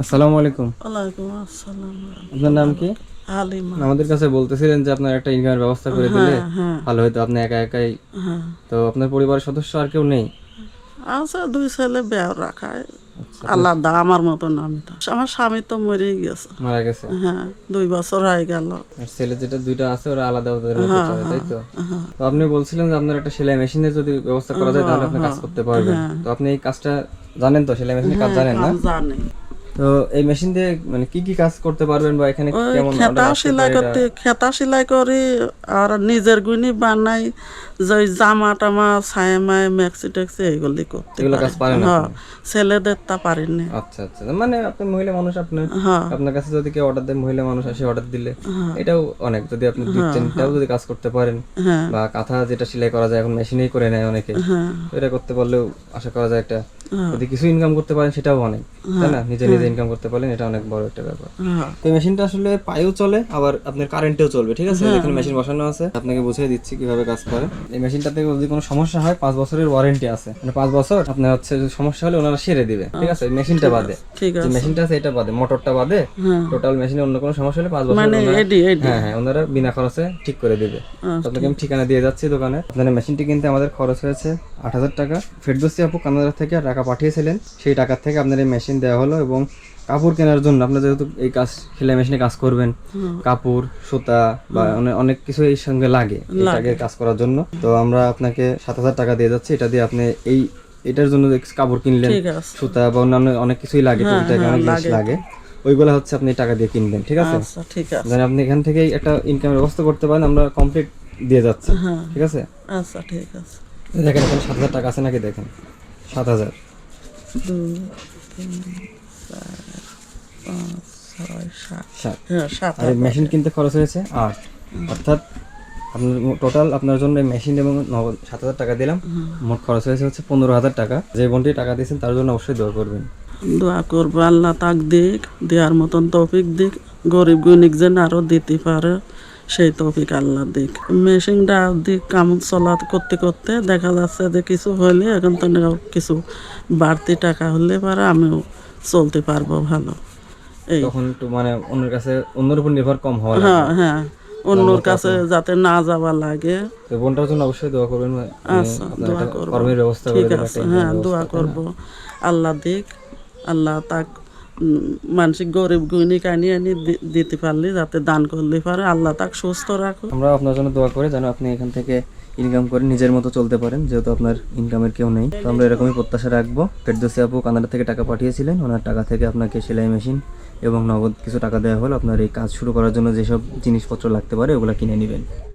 আসসালামু আলাইকুম। ওয়ালাইকুম আসসালাম। আপনার নাম কি? হালিমা। আমাদের কাছে বলতেছিলেন যে আপনার একটা ইনকামের ব্যবস্থা করে দিলে হ্যাঁ হ্যাঁ ভালো হতো। আপনি একা একাই, হ্যাঁ। তো আপনার পরিবারের সদস্য আর কেউ নেই? আছে দুই ছেলে বিয়ে রাখায় আচ্ছা, আলাদা, আমার মতন আমি তো। আমার স্বামী তো মরেই গেছে। মারা গেছে। হ্যাঁ 2 বছর হয়ে গেল। আর ছেলে যেটা দুইটা আছে ওরা আলাদা ওদের মতো হ্যাঁ চলে, তাই তো? হ্যাঁ তো আপনি বলছিলেন যে আপনার একটা সেলাই মেশিনের যদি ব্যবস্থা করা যায় তাহলে আপনি কাজ করতে পারবেন। হ্যাঁ তো আপনি এই কাজটা জানেন তো, সেলাই মেশিনের কাজ জানেন না? কাজ জানি। তো এই মেশিন দিয়ে মানে কি কি কাজ করতে পারবেন বা এখানে ওই কেমন খেতা অর্ডার আসতে সেলাই পারে এটা? করতে, খেতা সেলাই করি আর নিজের গুনি বানাই, যে ওই জামা টামা ছায়ামায় ম্যাক্সি ট্যাক্সি এইগুলি করতে এগুলো পারি। কাজ পারেন হ্যাঁ আপনি? ছেলেদের তা পারিনি। আচ্ছা আচ্ছা, মানে আপনি মহিলা মানুষ, আপনার হ্যাঁ আপনার কাছে যদি কেউ অর্ডার দেয়, মহিলা মানুষ আসে অর্ডার দিলে হ্যাঁ এটাও অনেক, যদি আপনি দুই তিনটাও যদি কাজ করতে পারেন, হ্যাঁ বা কাঁথা যেটা সেলাই করা যায় এখন মেশিনেই করে নেয় অনেকে, হ্যাঁ তো এটা করতে পারলেও আশা করা যায় একটা, হ্যাঁ যদি কিছু ইনকাম করতে পারেন সেটাও অনেক, তাই না? নিজে নিজে ইনকাম করতে পারলেন এটা অনেক বড় একটা ব্যাপার। হ্যাঁ তো এই মেশিনটা আসলে পায়েও চলে আবার আপনার কারেন্টেও চলবে, ঠিক আছে? এখানে মেশিন বসানো আছে, আপনাকে বুঝিয়ে দিচ্ছি কিভাবে কাজ করে। এই মেশিনটাতে যদি কোনো সমস্যা হয় 5 বছরের ওয়ারেন্টি আছে, মানে 5 বছর আপনার হচ্ছে যদি সমস্যা হলে ওনারা সেরে দিবে, ঠিক আছে? মেশিনটা বাদে, ঠিক যে আছে। মেশিনটা আছে এটা বাদে, মোটরটা বাদে, হ্যাঁ টোটাল মেশিনে অন্য কোনো সমস্যা হলে 5 বছর মানে ওনারা, এডি এডি। হ্যাঁ হ্যাঁ, ওনারা বিনা খরচে ঠিক করে দিবে। তো আপনাকে আমি ঠিকানা দিয়ে যাচ্ছি দোকানে। আপনার মেশিনটি কিনতে আমাদের খরচ হয়েছে 8,000 টাকা। ফেরদৌসী আপু কানাডা থেকে টাকা পাঠিয়েছিলেন, সেই টাকা থেকে আপনার এই মেশিন দেওয়া হলো। এবং কাপড় কেনার জন্য আপনার যেহেতু এই কাজ, সেলাই মেশিনে কাজ করবেন, কাপড়, সুতা বা অনেক কিছু এই সঙ্গে লাগে এটাকে কাজ করার জন্য, তো আমরা আপনাকে 7,000 টাকা দিয়ে যাচ্ছি। এটা দিয়ে আপনি এটার জন্য যে কাপড় কিনলেন, ঠিক আছে। সুতা বা অন্যান্য অনেক কিছুই লাগে, টুকিটাকি অনেক জিনিস লাগে, ওইগুলো হচ্ছে আপনি টাকা দিয়ে কিনবেন, ঠিক আছে? আচ্ছা ঠিক আছে। যেন আপনি এখান থেকেই একটা ইনকামের ব্যবস্থা করতে পারেন, আমরা কমপ্লিট দিয়ে যাচ্ছি, হ্যাঁ ঠিক আছে? আচ্ছা ঠিক আছে। দেখেন এখন 7,000 টাকা আছে নাকি, দেখেন 7,000। 2 3 4 5 6 7। সাত। হ্যাঁ 7। আর মেশিন কিনতে খরচ হয়েছে 8, অর্থাৎ আপনার টোটাল আপনার জন্য মেশিন এবং 7,000 টাকা দিলাম, মোট খরচ হয়েছে হচ্ছে 15,000 টাকা। যে বোনটি টাকা দিয়েছেন তার জন্য অবশ্যই দোয়া করবেন। দোয়া করবো আল্লাহ তাক দিক, দেওয়ার মতন তৌফিক দিক, গরিব গুণিক যেন আরো দিতে পারে সেই তৌফিক আল্লাহ দিক। মেশিনটা দিক কাম চলা করতে করতে দেখা যাচ্ছে যে কিছু হলে এখন তো কিছু বাড়তি টাকা হলে পারে আমিও চলতে পারবো ভালো। এই তখন একটু মানে অন্যের কাছে, অন্যের উপর নির্ভর কম হওয়া হ্যাঁ লাগবে। হ্যাঁ, অন্যর কাছে যাতে না যাওয়া লাগে। তো বোনটার জন্য অবশ্যই দোয়া করবেন, আচ্ছা আপনার দোয়া একটা করবো। কর্মের ব্যবস্থা করে ঠিক দেবেন, আছে একটা হ্যাঁ ইনকামের দোয়া ব্যবস্থা, তাই না? করবো আল্লাহ দিক, আল্লাহ তাক মানসিক গরিব গুণিক আনি আনি দিতে পারলে, যাতে দান করলে পারে আল্লাহ তাক সুস্থ রাখো। আমরা আপনার জন্য দোয়া করি যেন আপনি এখান থেকে ইনকাম করে নিজের মতো চলতে পারেন, যেহেতু আপনার ইনকামের কেউ নেই। তো আমরা এরকমই প্রত্যাশা রাখবো। ফেরদৌসী আপু কানাডা থেকে টাকা পাঠিয়েছিলেন, ওনার টাকা থেকে আপনাকে সেলাই মেশিন এবং নগদ কিছু টাকা দেওয়া হলো। আপনার এই কাজ শুরু করার জন্য যেসব জিনিসপত্র লাগতে পারে ওগুলো কিনে নেবেন।